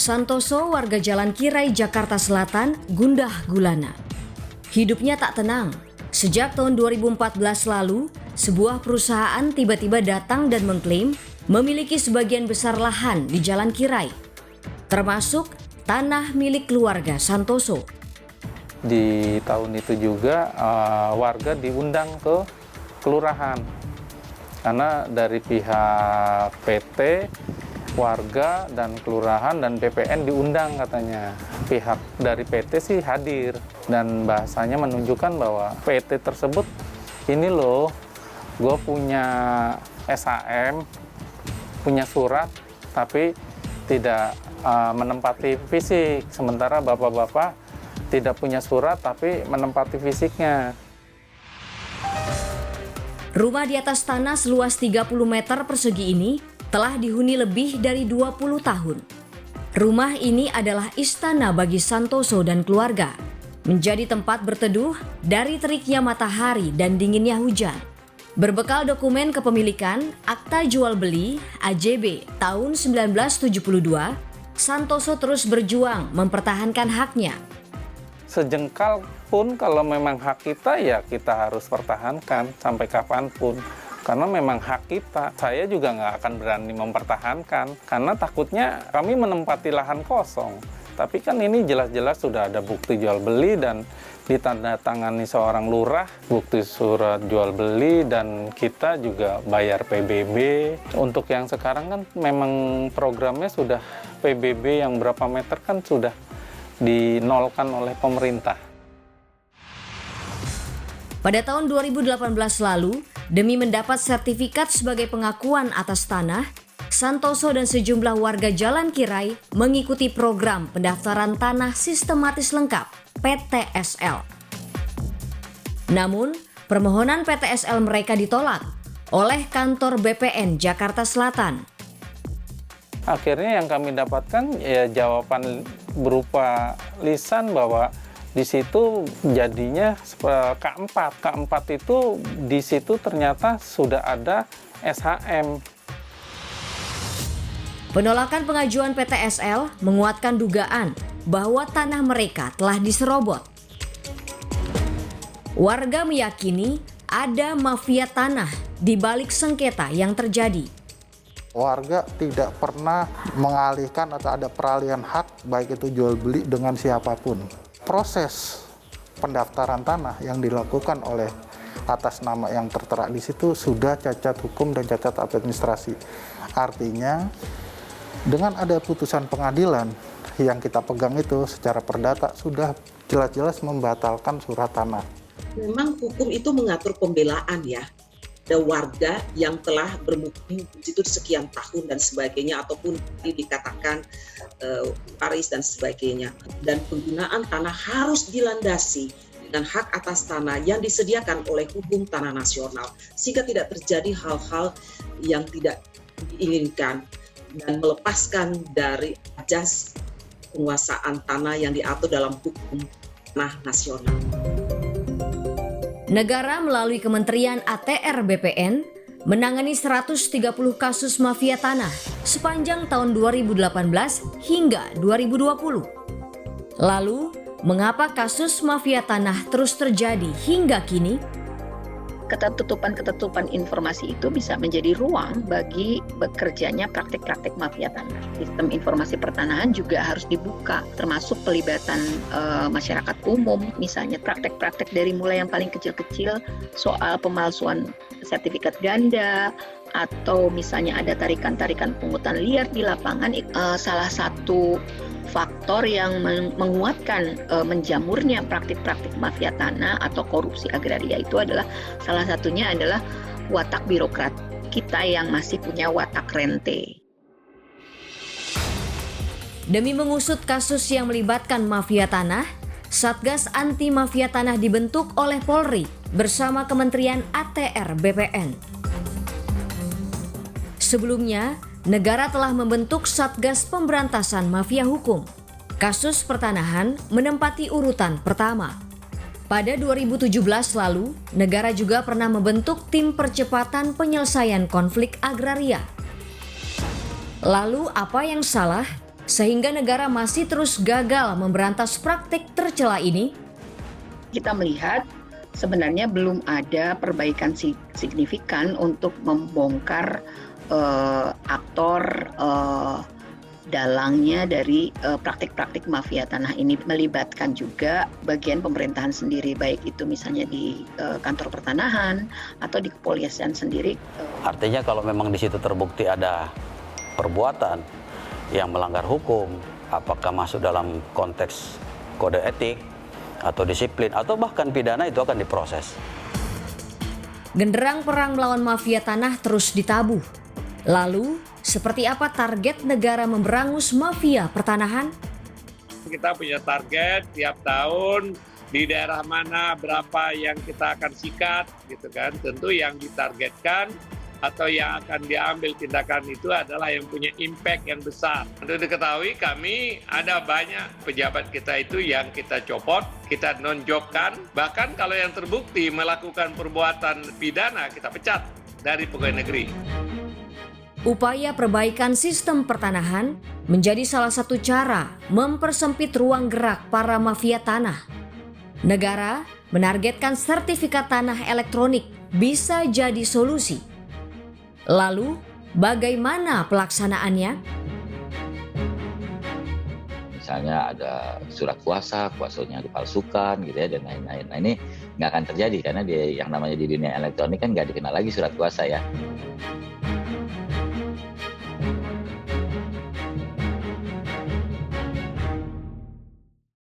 Santoso, warga Jalan Kirai, Jakarta Selatan, gundah gulana. Hidupnya tak tenang. Sejak tahun 2014 lalu, sebuah perusahaan tiba-tiba datang dan mengklaim memiliki sebagian besar lahan di Jalan Kirai, termasuk tanah milik keluarga Santoso. Di tahun itu juga warga diundang ke kelurahan, karena dari pihak PT, warga dan kelurahan dan BPN diundang katanya. Pihak dari PT sih hadir dan bahasanya menunjukkan bahwa PT tersebut, ini loh, gue punya SHM, punya surat, tapi tidak menempati fisik. Sementara bapak-bapak tidak punya surat tapi menempati fisiknya. Rumah di atas tanah seluas 30 meter persegi ini telah dihuni lebih dari 20 tahun. Rumah ini adalah istana bagi Santoso dan keluarga, menjadi tempat berteduh dari teriknya matahari dan dinginnya hujan. Berbekal dokumen kepemilikan, akta jual beli AJB tahun 1972, Santoso terus berjuang mempertahankan haknya. Sejengkal pun kalau memang hak kita, ya kita harus pertahankan sampai kapanpun. Karena memang hak kita. Saya juga nggak akan berani mempertahankan, karena takutnya kami menempati lahan kosong. Tapi kan ini jelas-jelas sudah ada bukti jual beli dan ditandatangani seorang lurah, bukti surat jual beli, dan kita juga bayar PBB. Untuk yang sekarang kan memang programnya sudah PBB yang berapa meter kan sudah dinolkan oleh pemerintah. Pada tahun 2018 lalu, demi mendapat sertifikat sebagai pengakuan atas tanah, Santoso dan sejumlah warga Jalan Kirai mengikuti program pendaftaran tanah sistematis lengkap (PTSL). Namun, permohonan PTSL mereka ditolak oleh kantor BPN Jakarta Selatan. Akhirnya yang kami dapatkan ya jawaban berupa lisan bahwa di situ jadinya K4. K4 itu di situ ternyata sudah ada SHM. Penolakan pengajuan PTSL menguatkan dugaan bahwa tanah mereka telah diserobot. Warga meyakini ada mafia tanah di balik sengketa yang terjadi. Warga tidak pernah mengalihkan atau ada peralihan hak, baik itu jual beli dengan siapapun. Proses pendaftaran tanah yang dilakukan oleh atas nama yang tertera di situ sudah cacat hukum dan cacat administrasi. Artinya, dengan ada putusan pengadilan yang kita pegang itu secara perdata sudah jelas-jelas membatalkan surat tanah. Memang hukum itu mengatur pembelaan ya. Ada warga yang telah bermukim di situ sekian tahun dan sebagainya, ataupun dikatakan waris dan sebagainya. Dan penggunaan tanah harus dilandasi dengan hak atas tanah yang disediakan oleh hukum tanah nasional, sehingga tidak terjadi hal-hal yang tidak diinginkan dan melepaskan dari ajas penguasaan tanah yang diatur dalam hukum tanah nasional. Negara melalui Kementerian ATR BPN menangani 130 kasus mafia tanah sepanjang tahun 2018 hingga 2020. Lalu, mengapa kasus mafia tanah terus terjadi hingga kini? Ketertutupan informasi itu bisa menjadi ruang bagi bekerjanya praktik-praktik mafia tanah. Sistem informasi pertanahan juga harus dibuka, termasuk pelibatan masyarakat umum, misalnya praktek-praktek dari mulai yang paling kecil-kecil soal pemalsuan sertifikat ganda, atau misalnya ada tarikan-tarikan pungutan liar di lapangan. Salah satu faktor yang menguatkan menjamurnya praktik-praktik mafia tanah atau korupsi agraria itu adalah salah satunya adalah watak birokrat kita yang masih punya watak rente. Demi mengusut kasus yang melibatkan mafia tanah, Satgas Anti Mafia Tanah dibentuk oleh Polri bersama Kementerian ATR BPN. Sebelumnya, negara telah membentuk Satgas Pemberantasan Mafia Hukum. Kasus pertanahan menempati urutan pertama. Pada 2017 lalu, negara juga pernah membentuk Tim Percepatan Penyelesaian Konflik Agraria. Lalu apa yang salah? sehingga negara masih terus gagal memberantas praktik tercela ini? Kita melihat sebenarnya belum ada perbaikan signifikan untuk membongkar aktor dalangnya dari praktik-praktik mafia tanah ini, melibatkan juga bagian pemerintahan sendiri, baik itu misalnya di kantor pertanahan atau di kepolisian sendiri. Artinya kalau memang di situ terbukti ada perbuatan yang melanggar hukum, apakah masuk dalam konteks kode etik atau disiplin atau bahkan pidana, itu akan diproses. Genderang perang melawan mafia tanah terus ditabuh. Lalu, seperti apa target negara memberangus mafia pertanahan? Kita punya target tiap tahun di daerah mana berapa yang kita akan sikat, gitu kan. Tentu yang ditargetkan atau yang akan diambil tindakan itu adalah yang punya impact yang besar. Untuk diketahui, kami ada banyak pejabat kita itu yang kita copot, kita nonjokkan, bahkan kalau yang terbukti melakukan perbuatan pidana, kita pecat dari pegawai negeri. Upaya perbaikan sistem pertanahan menjadi salah satu cara mempersempit ruang gerak para mafia tanah. Negara menargetkan sertifikat tanah elektronik bisa jadi solusi. Lalu, bagaimana pelaksanaannya? Misalnya ada surat kuasanya dipalsukan gitu ya, dan lain-lain. Nah, ini nggak akan terjadi karena yang namanya di dunia elektronik kan nggak dikenal lagi surat kuasa ya.